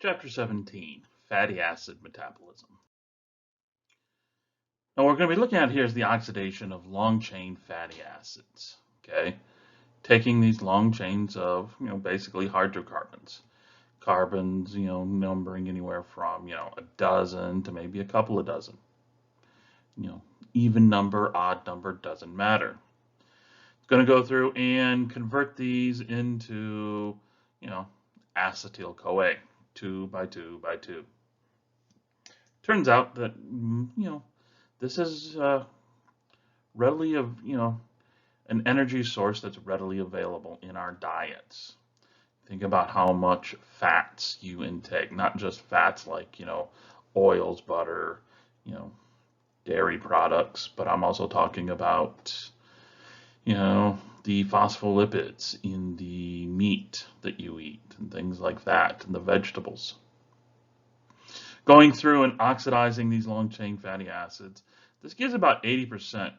Chapter 17, Fatty Acid Metabolism. Now what we're going to be looking at here is the oxidation of long-chain fatty acids, okay? Taking these long chains of, basically hydrocarbons. Carbons, numbering anywhere from, a dozen to maybe a couple of dozen. Even number, odd number, doesn't matter. It's going to go through and convert these into, acetyl-CoA, 2 by 2 by 2. Turns out that, this is readily an energy source that's readily available in our diets. Think about how much fats you intake, not just fats like, oils, butter, dairy products, but I'm also talking about, the phospholipids in the meat that you eat and things like that, and the vegetables. Going through and oxidizing these long-chain fatty acids, this gives about 80%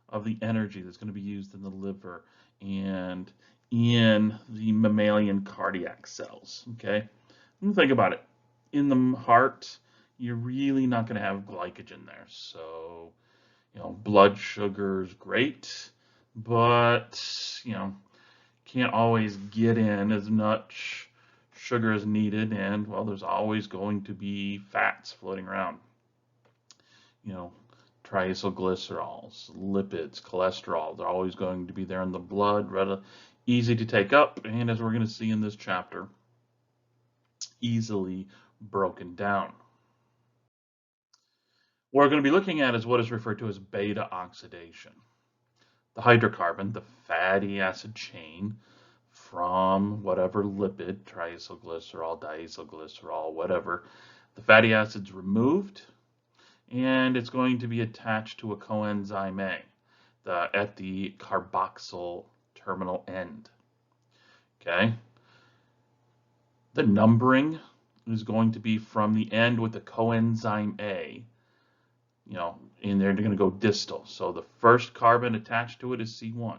of the energy that's going to be used in the liver and in the mammalian cardiac cells, okay? Think about it. In the heart, you're really not going to have glycogen there. So, blood sugar is great, but, can't always get in as much sugar as needed, and, well, there's always going to be fats floating around. Triacylglycerols, lipids, cholesterol, they're always going to be there in the blood, rather easy to take up, and as we're going to see in this chapter, easily broken down. What we're going to be looking at is what is referred to as beta oxidation. The hydrocarbon, the fatty acid chain from whatever lipid, triacylglycerol, diacylglycerol, whatever, the fatty acid's removed, and it's going to be attached to a coenzyme A at the carboxyl terminal end. Okay? The numbering is going to be from the end with the coenzyme A, and they're going to go distal. So the first carbon attached to it is C1.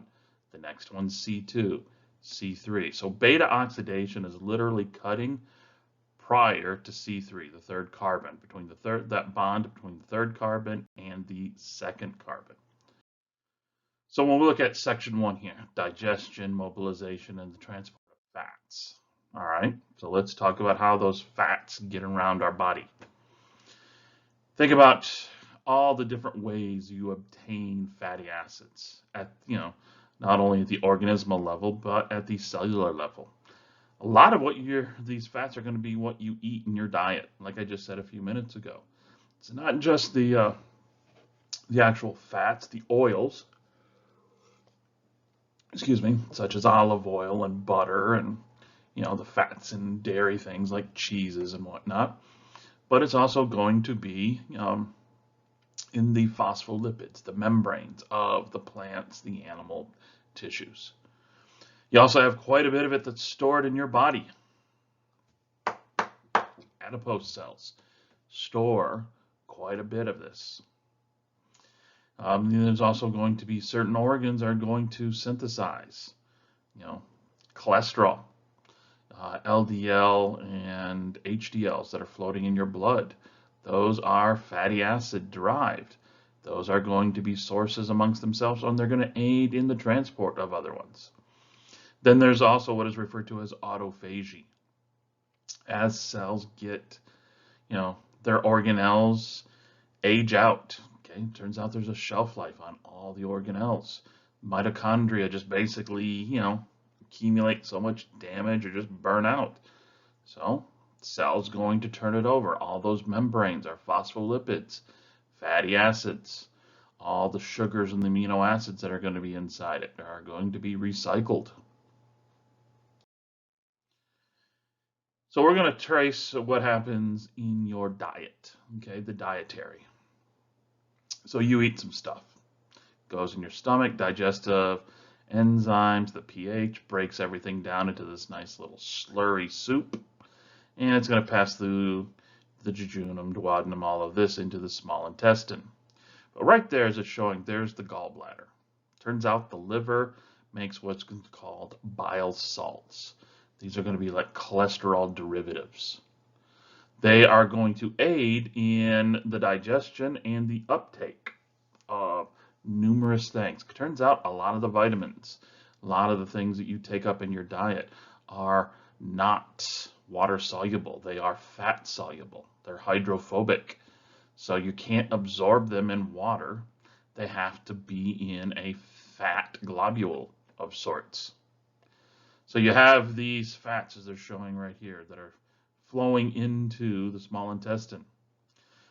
The next one's C2, C3. So beta oxidation is literally cutting prior to C3, the third carbon, between that bond between the third carbon and the second carbon. So when we look at section 1 here, digestion, mobilization, and the transport of fats. All right, so let's talk about how those fats get around our body. Think about all the different ways you obtain fatty acids at, not only at the organismal level, but at the cellular level. A lot of what these fats are going to be what you eat in your diet, like I just said a few minutes ago. It's not just the actual fats, the oils, such as olive oil and butter and, the fats in dairy things like cheeses and whatnot. But it's also going to be in the phospholipids, the membranes of the plants, the animal tissues. You also have quite a bit of it that's stored in your body. Adipose cells store quite a bit of this. There's also going to be certain organs are going to synthesize, cholesterol, LDL and HDLs that are floating in your blood. Those are fatty acid derived. Those are going to be sources amongst themselves, and they're going to aid in the transport of other ones. Then there's also what is referred to as autophagy. As cells get, their organelles age out. Okay, turns out there's a shelf life on all the organelles. Mitochondria just basically, accumulate so much damage or just burn out. So, cell's going to turn it over. All those membranes are phospholipids, fatty acids, all the sugars and the amino acids that are going to be inside it are going to be recycled. So we're going to trace what happens in your diet, okay, the dietary. So you eat some stuff. Goes in your stomach, digestive enzymes, the pH breaks everything down into this nice little slurry soup. And it's going to pass through the jejunum, duodenum, all of this into the small intestine. But right there, as it's showing, there's the gallbladder. Turns out the liver makes what's called bile salts. These are going to be like cholesterol derivatives. They are going to aid in the digestion and the uptake of numerous things. It turns out a lot of the vitamins, a lot of the things that you take up in your diet are not water soluble. They are fat soluble. They're hydrophobic. So you can't absorb them in water. They have to be in a fat globule of sorts. So you have these fats, as they're showing right here, that are flowing into the small intestine.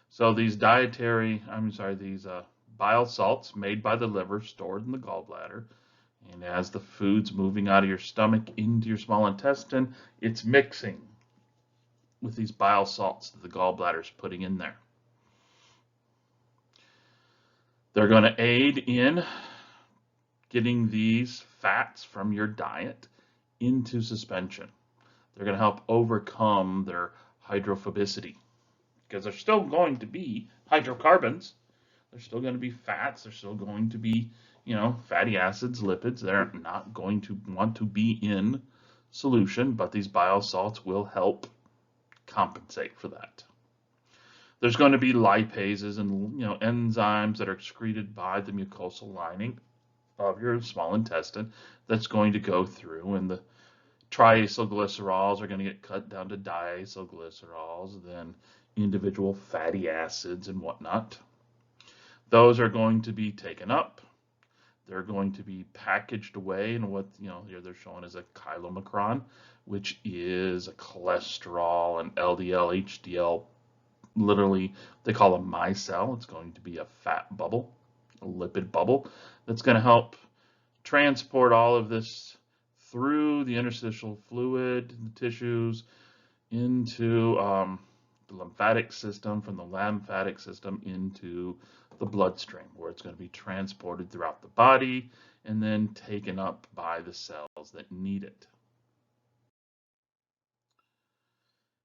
So these these bile salts made by the liver, stored in the gallbladder, and as the food's moving out of your stomach into your small intestine, it's mixing with these bile salts that the gallbladder is putting in there. They're going to aid in getting these fats from your diet into suspension. They're going to help overcome their hydrophobicity, because they're still going to be hydrocarbons. They're still going to be fats. They're still going to be, fatty acids, lipids. They're not going to want to be in solution, but these bile salts will help compensate for that. There's going to be lipases and enzymes that are excreted by the mucosal lining of your small intestine that's going to go through, and the triacylglycerols are going to get cut down to diacylglycerols, then individual fatty acids and whatnot. Those are going to be taken up. They're going to be packaged away in what here they're showing as a chylomicron, which is a cholesterol and LDL, HDL. Literally, they call a micelle. It's going to be a fat bubble, a lipid bubble that's going to help transport all of this through the interstitial fluid, the tissues, into the lymphatic system, from the lymphatic system into the bloodstream, where it's going to be transported throughout the body and then taken up by the cells that need it.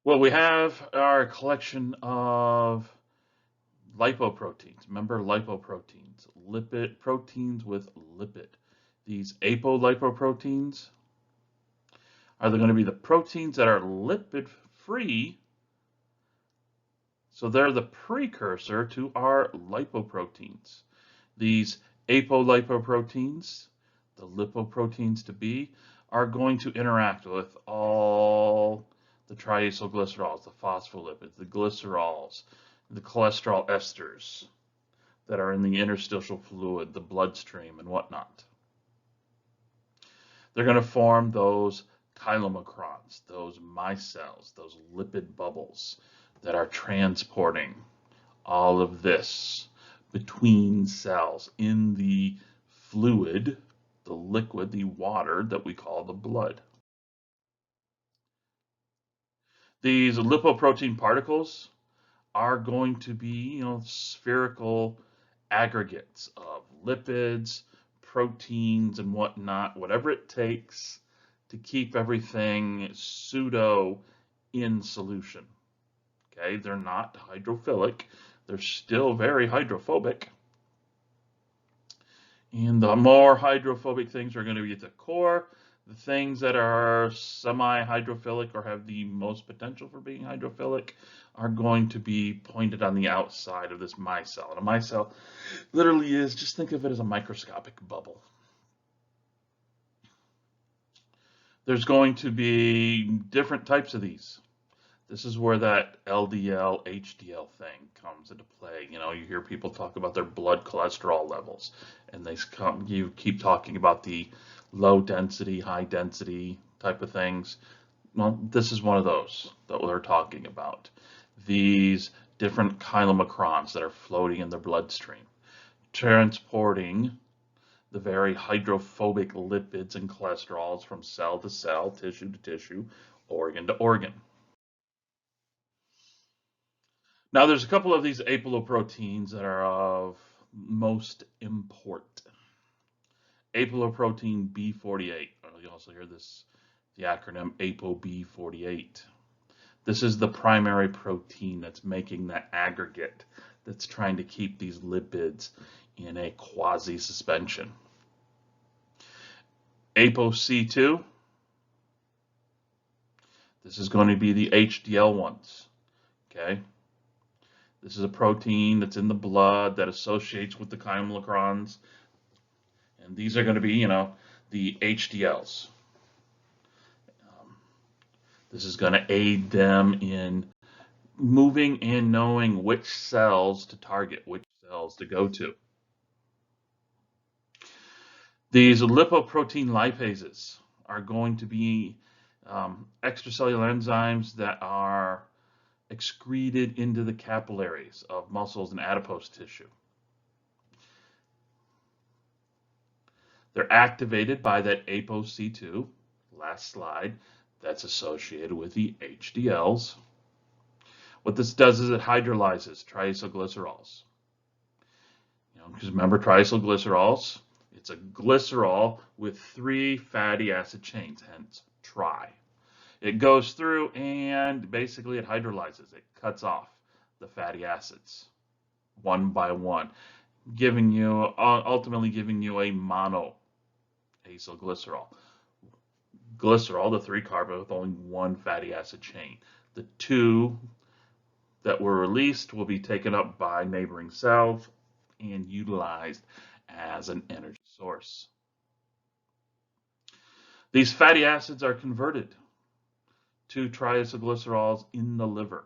Well, we have our collection of lipoproteins. Remember, lipoproteins, lipid proteins with lipid. These apolipoproteins are going to be the proteins that are lipid free. So they're the precursor to our lipoproteins. These apolipoproteins, the lipoproteins to be, are going to interact with all the triacylglycerols, the phospholipids, the glycerols, the cholesterol esters that are in the interstitial fluid, the bloodstream, and whatnot. They're going to form those chylomicrons, those micelles, those lipid bubbles that are transporting all of this between cells in the fluid, the liquid, the water that we call the blood. These lipoprotein particles are going to be, spherical aggregates of lipids, proteins, and whatnot, whatever it takes to keep everything pseudo in solution. Okay, they're not hydrophilic. They're still very hydrophobic. And the more hydrophobic things are going to be at the core. The things that are semi-hydrophilic or have the most potential for being hydrophilic are going to be pointed on the outside of this micelle. And a micelle literally is, just think of it as a microscopic bubble. There's going to be different types of these. This is where that LDL, HDL thing comes into play. You hear people talk about their blood cholesterol levels, and you keep talking about the low density, high density type of things. Well, this is one of those that we're talking about. These different chylomicrons that are floating in the bloodstream, transporting the very hydrophobic lipids and cholesterols from cell to cell, tissue to tissue, organ to organ. Now, there's a couple of these apolipoproteins that are of most import. Apolipoprotein B48. You also hear this, the acronym ApoB48. This is the primary protein that's making that aggregate that's trying to keep these lipids in a quasi-suspension. ApoC2. This is going to be the HDL ones, Okay. This is a protein that's in the blood that associates with the chymochrons. And these are going to be, the HDLs. This is going to aid them in moving and knowing which cells to target, which cells to go to. These lipoprotein lipases are going to be extracellular enzymes that are excreted into the capillaries of muscles and adipose tissue. They're activated by that ApoC2, last slide, that's associated with the HDLs. What this does is it hydrolyzes triacylglycerols. Because remember triacylglycerols, it's a glycerol with 3 fatty acid chains, hence tri. It goes through and basically it hydrolyzes. It cuts off the fatty acids one by one, ultimately giving you a mono acylglycerol. Glycerol, the 3 carbon with only 1 fatty acid chain. The 2 that were released will be taken up by neighboring cells and utilized as an energy source. These fatty acids are converted to triacylglycerols in the liver.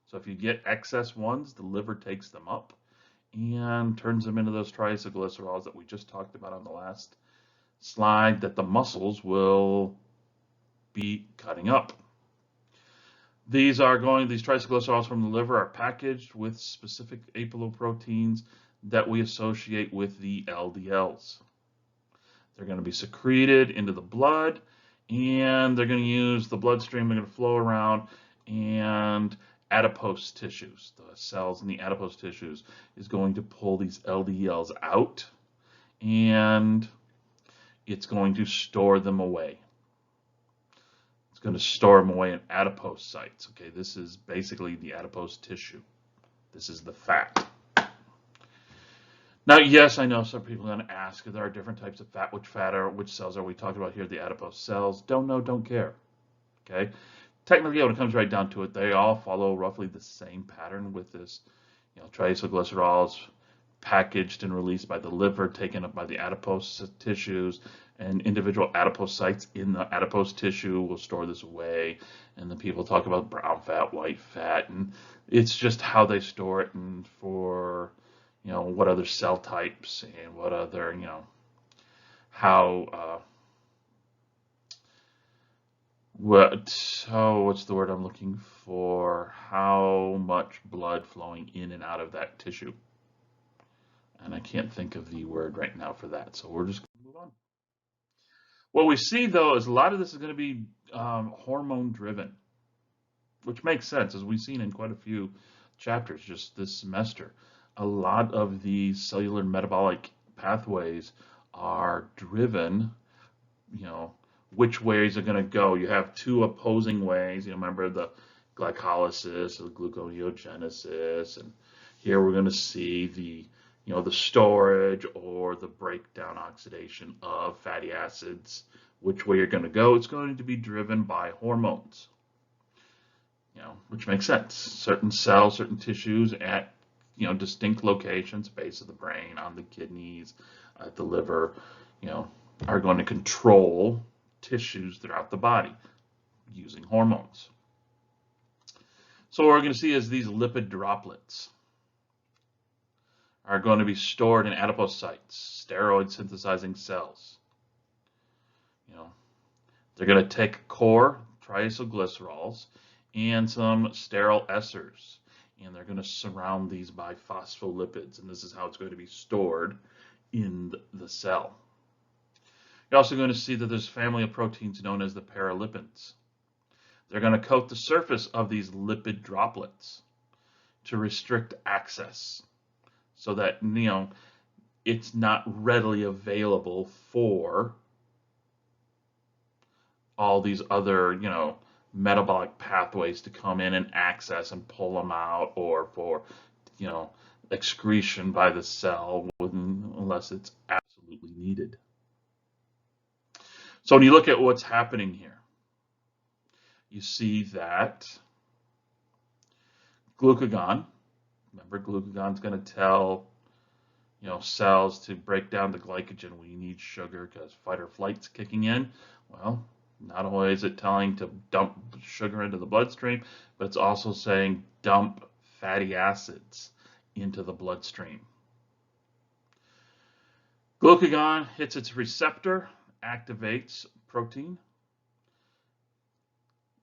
So if you get excess ones, the liver takes them up and turns them into those triacylglycerols that we just talked about on the last slide that the muscles will be cutting up. These triacylglycerols from the liver are packaged with specific apolipoproteins that we associate with the LDLs. They're going to be secreted into the blood, and they're going to use the bloodstream. They're going to flow around, and adipose tissues, the cells in the adipose tissues, is going to pull these LDLs out, and it's going to store them away. It's going to store them away in adipose sites. Okay, this is basically the adipose tissue. This is the fat. Now, yes, I know some people are going to ask if there are different types of fat. Which cells are we talking about here? The adipose cells. Don't know, don't care. Okay. Technically, when it comes right down to it, they all follow roughly the same pattern with this, triacylglycerols packaged and released by the liver, taken up by the adipose tissues, and individual adipose sites in the adipose tissue will store this away. And then people talk about brown fat, white fat, and it's just how they store it and for, what other cell types and what other, what's the word I'm looking for? How much blood flowing in and out of that tissue. And I can't think of the word right now for that, so we're just going to move on. What we see, though, is a lot of this is going to be hormone-driven, which makes sense, as we've seen in quite a few chapters just this semester. A lot of the cellular metabolic pathways are driven, which ways are going to go. You have 2 opposing ways. Remember the glycolysis, the gluconeogenesis, and here we're going to see the the storage or the breakdown oxidation of fatty acids. Which way you're going to go? It's going to be driven by hormones, which makes sense. Certain cells, certain tissues at distinct locations, base of the brain, on the kidneys, at the liver, are going to control tissues throughout the body using hormones. So what we're going to see is these lipid droplets are going to be stored in adipose sites, steroid synthesizing cells. They're going to take core triacylglycerols and some sterile esters, and they're going to surround these by phospholipids, and this is how it's going to be stored in the cell. You're also going to see that there's a family of proteins known as the paralipins. They're going to coat the surface of these lipid droplets to restrict access so that, it's not readily available for all these other, metabolic pathways to come in and access and pull them out, or for, excretion by the cell unless it's absolutely needed. So when you look at what's happening here, you see that Glucagon. Remember, glucagon is going to tell cells to break down the glycogen. We need sugar because fight or flight's kicking in. Well, not only is it telling to dump sugar into the bloodstream, but it's also saying dump fatty acids into the bloodstream. Glucagon hits its receptor, activates protein,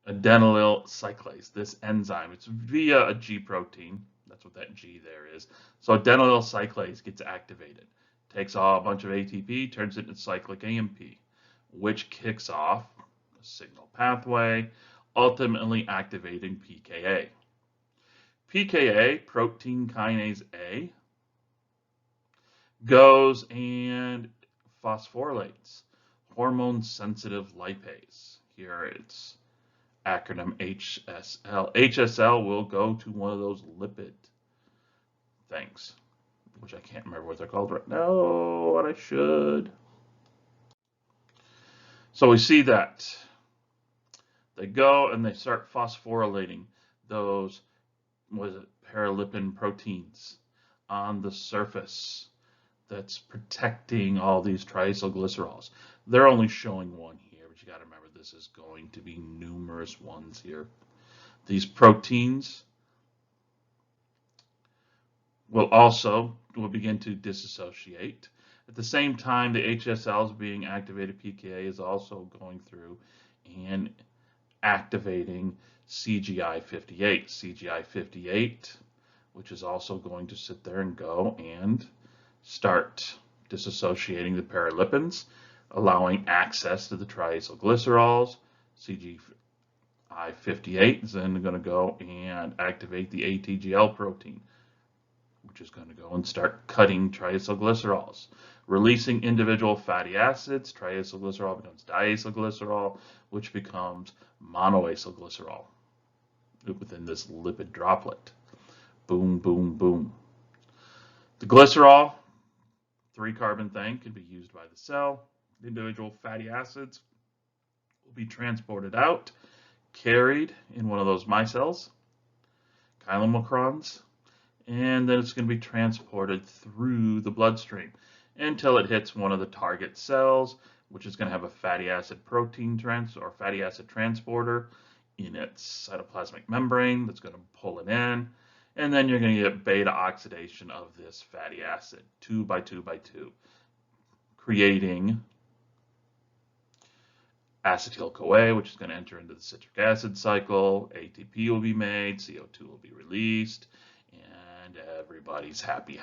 adenylyl cyclase, this enzyme. It's via a G protein. That's what that G there is. So adenylyl cyclase gets activated. Takes a bunch of ATP, turns it into cyclic AMP, which kicks off a signal pathway, ultimately activating pKa. pKa, protein kinase A, goes and phosphorylates hormone-sensitive lipase. Here it's acronym HSL. HSL will go to one of those lipid things, which I can't remember what they're called right now, but I should. So we see that they go and they start phosphorylating those, paralipin proteins on the surface that's protecting all these triacylglycerols. They're only showing one here, but you got to remember this is going to be numerous ones here. These proteins will begin to dissociate. At the same time, the HSL is being activated. pKa is also going through and activating CGI58. CGI58, which is also going to sit there and go and start disassociating the paralipins, allowing access to the triacylglycerols. CGI58 is then going to go and activate the ATGL protein, which is going to go and start cutting triacylglycerols, releasing individual fatty acids. Triacylglycerol becomes diacylglycerol, which becomes monoacylglycerol within this lipid droplet. Boom, boom, boom. The glycerol, 3-carbon thing, can be used by the cell. The individual fatty acids will be transported out, carried in one of those micelles, chylomicrons, and then it's going to be transported through the bloodstream until it hits one of the target cells, which is going to have a fatty acid protein fatty acid transporter in its cytoplasmic membrane that's going to pull it in, and then you're going to get beta oxidation of this fatty acid, 2 by 2 by 2, creating acetyl-CoA, which is going to enter into the citric acid cycle. ATP will be made, CO2 will be released, and everybody's happy.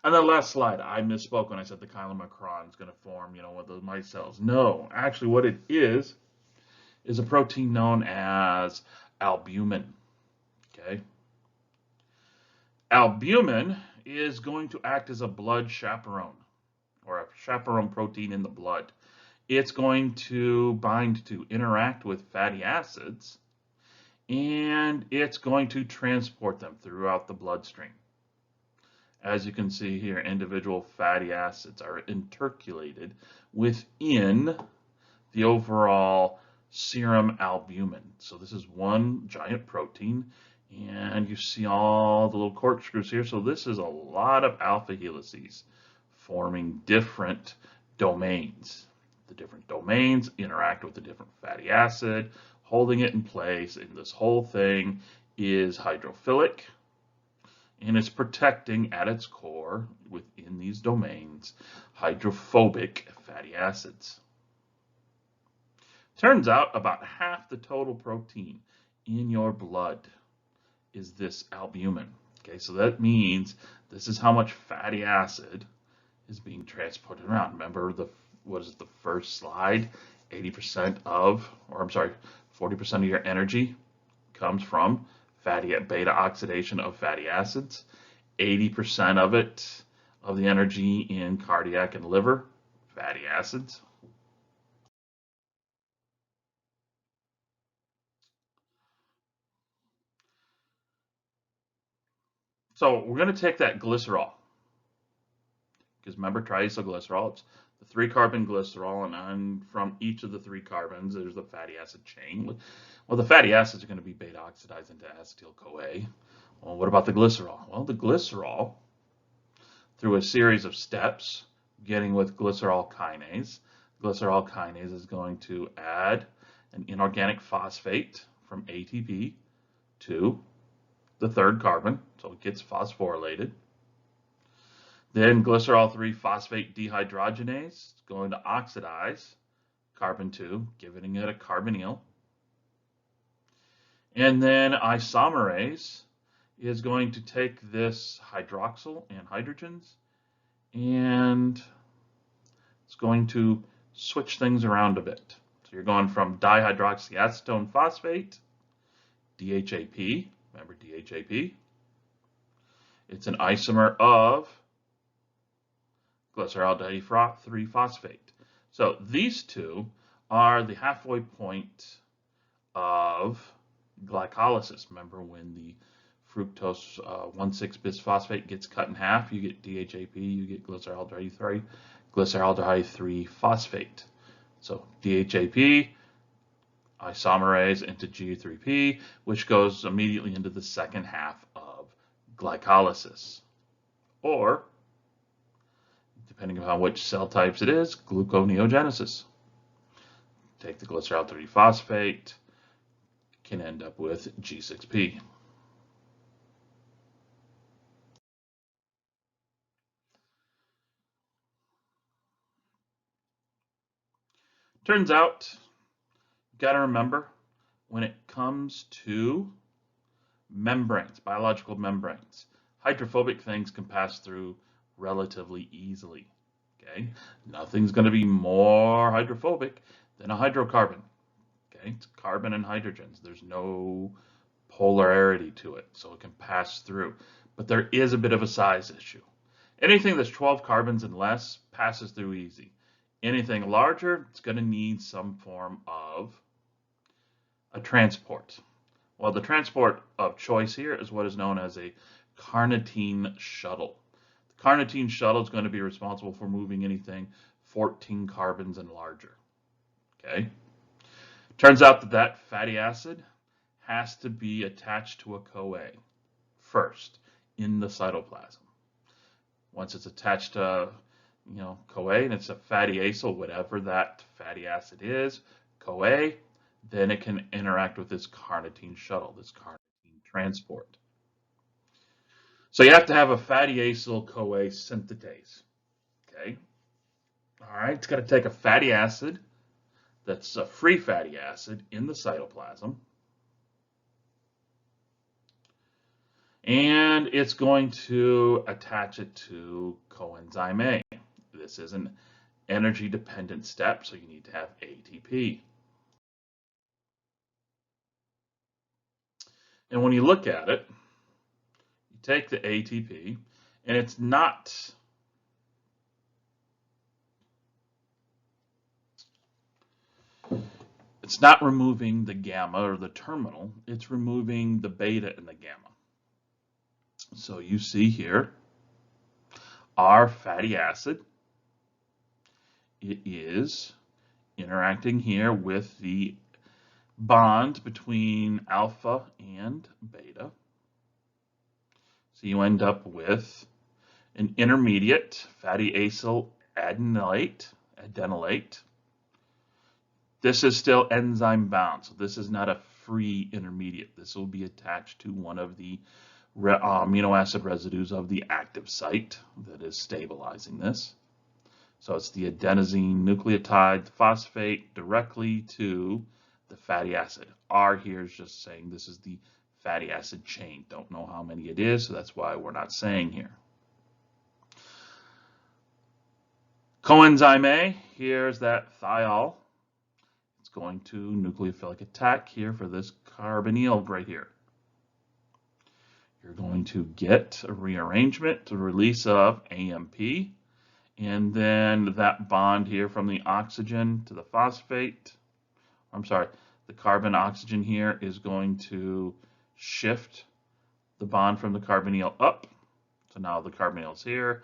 And then last slide, I misspoke when I said the chylomicron is going to form, one of the micelles. No, actually what it is a protein known as albumin. Okay. Albumin is going to act as a blood chaperone, or a chaperone protein in the blood. It's going to bind to interact with fatty acids, and it's going to transport them throughout the bloodstream. As you can see here, individual fatty acids are intercalated within the overall serum albumin. So this is one giant protein, and you see all the little corkscrews here. So this is a lot of alpha helices forming different domains. The different domains interact with the different fatty acid, holding it in place, and this whole thing is hydrophilic, and it's protecting at its core, within these domains, hydrophobic fatty acids. Turns out about half the total protein in your blood is this albumin. Okay, so that means this is how much fatty acid is being transported around. Remember the first slide? 40% of your energy comes from beta oxidation of fatty acids. 80% of the energy in cardiac and liver, fatty acids. So we're going to take that glycerol, because remember triacylglycerol, it's the 3-carbon glycerol, and from each of the 3 carbons, there's the fatty acid chain. Well, the fatty acids are going to be beta oxidized into acetyl-CoA. Well, what about the glycerol? Well, the glycerol, through a series of steps, getting with glycerol kinase is going to add an inorganic phosphate from ATP to the 3rd carbon, so it gets phosphorylated. Then glycerol 3-phosphate dehydrogenase is going to oxidize carbon 2, giving it a carbonyl. And then isomerase is going to take this hydroxyl and hydrogens, and it's going to switch things around a bit. So you're going from dihydroxyacetone phosphate, DHAP, remember DHAP, it's an isomer of glycerol 3-phosphate. So these two are the halfway point of glycolysis. Remember when the fructose 1,6-bisphosphate gets cut in half, you get DHAP, you get glycerol 3-phosphate. So DHAP, isomerase into G3P, which goes immediately into the second half of glycolysis. Or, depending on which cell types it is, gluconeogenesis. Take the glycerol 3-phosphate, can end up with G6P. Turns out, you've got to remember, when it comes to membranes, biological membranes, hydrophobic things can pass through relatively easily. Okay, nothing's going to be more hydrophobic than a hydrocarbon. Okay, it's carbon and hydrogens. There's no polarity to it, so it can pass through. But there is a bit of a size issue. Anything that's 12 carbons and less passes through easy. Anything larger, it's going to need some form of a transport. Well, the transport of choice here is what is known as a Carnitine Shuttle. The Carnitine Shuttle is going to be responsible for moving anything 14 carbons and larger. Okay. Turns out that that fatty acid has to be attached to a CoA first in the cytoplasm. Once it's attached to CoA, and it's a fatty acyl, whatever that fatty acid is, CoA, then it can interact with this carnitine shuttle, this carnitine transport. So you have to have a fatty acyl CoA synthetase. Okay. All right, it's got to take a fatty acid that's a free fatty acid in the cytoplasm, and it's going to attach it to coenzyme A. This is an energy-dependent step, so you need to have ATP. And when you look at it, you take the ATP, and it's not removing the gamma or the terminal, it's removing the beta and the gamma. So you see here our fatty acid. It is interacting here with the bond between alpha and beta. So you end up with an intermediate fatty acyl adenylate. This is still enzyme bound, so this is not a free intermediate. This will be attached to one of the amino acid residues of the active site that is stabilizing this. So it's the adenosine nucleotide phosphate directly to the fatty acid. R here is just saying this is the fatty acid chain. Don't know how many it is, so that's why we're not saying here. Coenzyme A, here's that thiol. It's going to nucleophilic attack here for this carbonyl right here. You're going to get a rearrangement to release of AMP, and then that bond here from the oxygen to the phosphate, the carbon oxygen here is going to shift the bond from the carbonyl up. So now the carbonyl is here.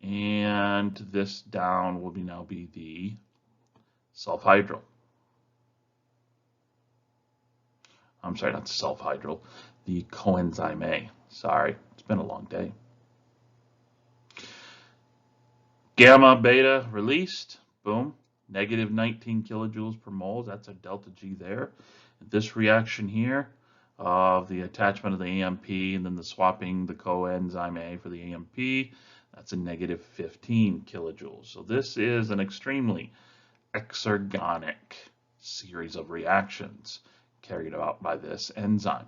And this down will now be the sulfhydryl. I'm sorry, not the sulfhydryl, the coenzyme A. Sorry, it's been a long day. Gamma beta released, boom, negative 19 kilojoules per mole. That's a delta G there. This reaction here of the attachment of the AMP and then the swapping the coenzyme A for the AMP, that's a negative 15 kilojoules. So this is an extremely exergonic series of reactions carried out by this enzyme.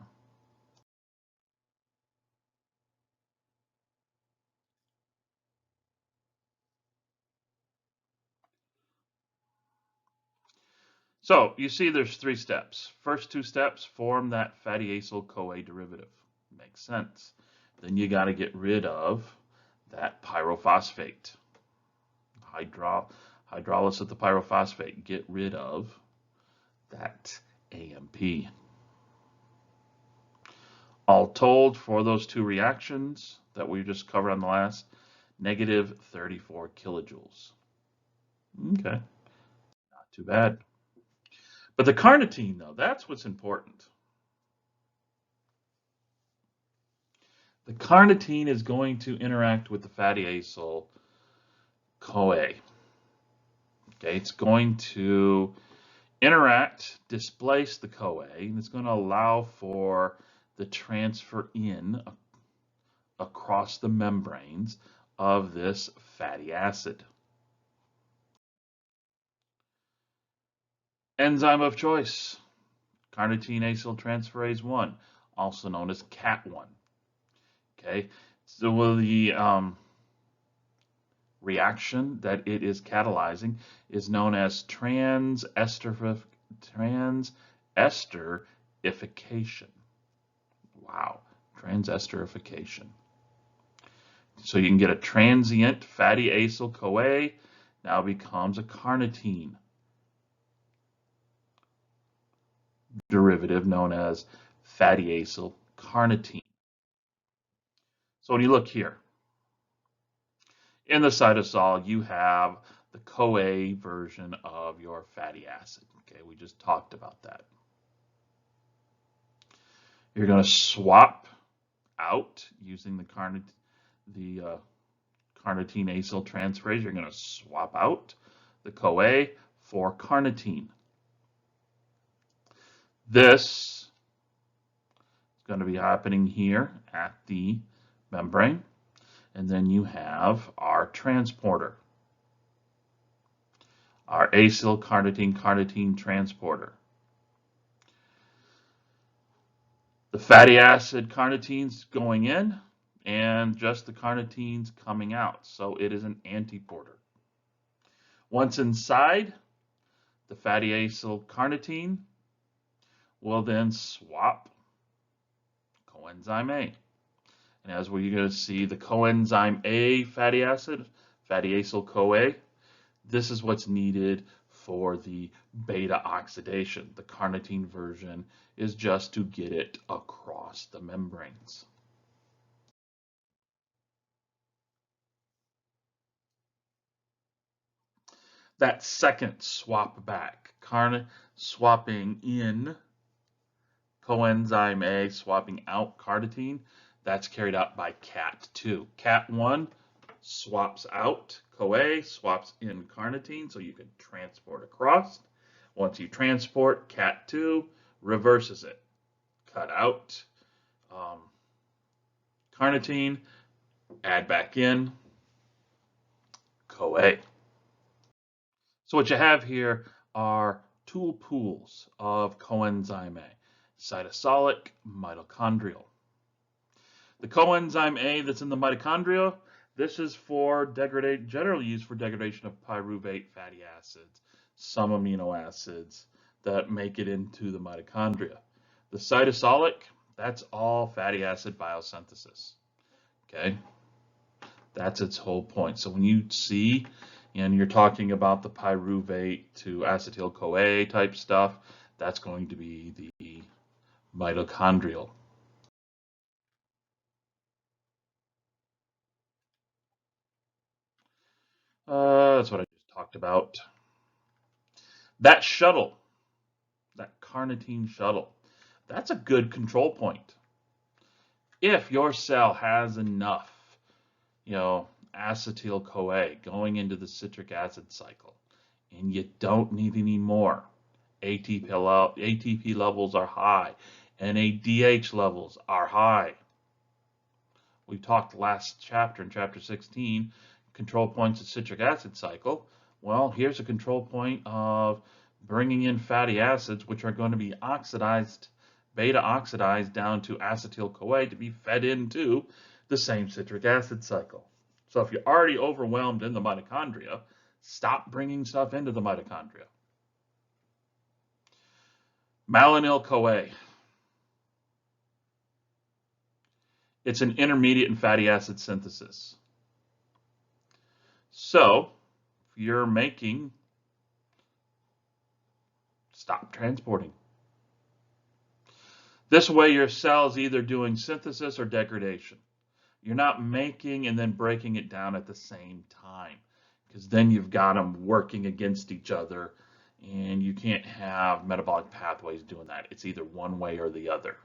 So you see there's 3 steps. First 2 steps form that fatty acyl-CoA derivative. Makes sense. Then you got to get rid of that pyrophosphate. Hydrolysis of the pyrophosphate. Get rid of that AMP. All told, for those 2 reactions that we just covered on the last, negative 34 kilojoules. Okay, not too bad. But the carnitine, though, that's what's important. The carnitine is going to interact with the fatty acyl CoA. Okay, it's going to interact, displace the CoA, and it's going to allow for the transfer in across the membranes of this fatty acid. Enzyme of choice, carnitine acyltransferase 1, also known as CAT1. Okay, so the reaction that it is catalyzing is known as transesterification. Wow, transesterification. So you can get a transient fatty acyl CoA now becomes a carnitine derivative known as fatty acyl carnitine. So when you look here, in the cytosol, you have the CoA version of your fatty acid. Okay, we just talked about that. You're going to swap out using the carnitine acyltransferase. You're going to swap out the CoA for carnitine. This is going to be happening here at the membrane. And then you have our transporter, our acyl carnitine transporter. The fatty acid carnitines going in and just the carnitines coming out. So it is an antiporter. Once inside, the fatty acyl carnitine will then swap coenzyme A. And as we're going to see, the coenzyme A fatty acid, fatty acyl CoA, this is what's needed for the beta oxidation. The carnitine version is just to get it across the membranes. That second swap back, swapping in coenzyme A, swapping out carnitine, that's carried out by CAT2. CAT1 swaps out CoA, swaps in carnitine, so you can transport across. Once you transport, CAT2 reverses it. Cut out carnitine, add back in CoA. So what you have here are two pools of coenzyme A, cytosolic, mitochondrial. The coenzyme A that's in the mitochondria, this is for generally used for degradation of pyruvate fatty acids, some amino acids that make it into the mitochondria. The cytosolic, that's all fatty acid biosynthesis. Okay, that's its whole point. So when you see, and you're talking about the pyruvate to acetyl-CoA type stuff, that's going to be the mitochondrial. That's what I just talked about. That shuttle, that carnitine shuttle, that's a good control point. If your cell has enough, acetyl-CoA going into the citric acid cycle, and you don't need any more, ATP levels are high, NADH levels are high. We talked last chapter, in chapter 16, control points of citric acid cycle. Well, here's a control point of bringing in fatty acids, which are going to be oxidized, beta oxidized down to acetyl-CoA to be fed into the same citric acid cycle. So if you're already overwhelmed in the mitochondria, stop bringing stuff into the mitochondria. Malonyl-CoA. It's an intermediate in fatty acid synthesis. So if you're making, stop transporting. This way your cell is either doing synthesis or degradation. You're not making and then breaking it down at the same time, because then you've got them working against each other, and you can't have metabolic pathways doing that. It's either one way or the other.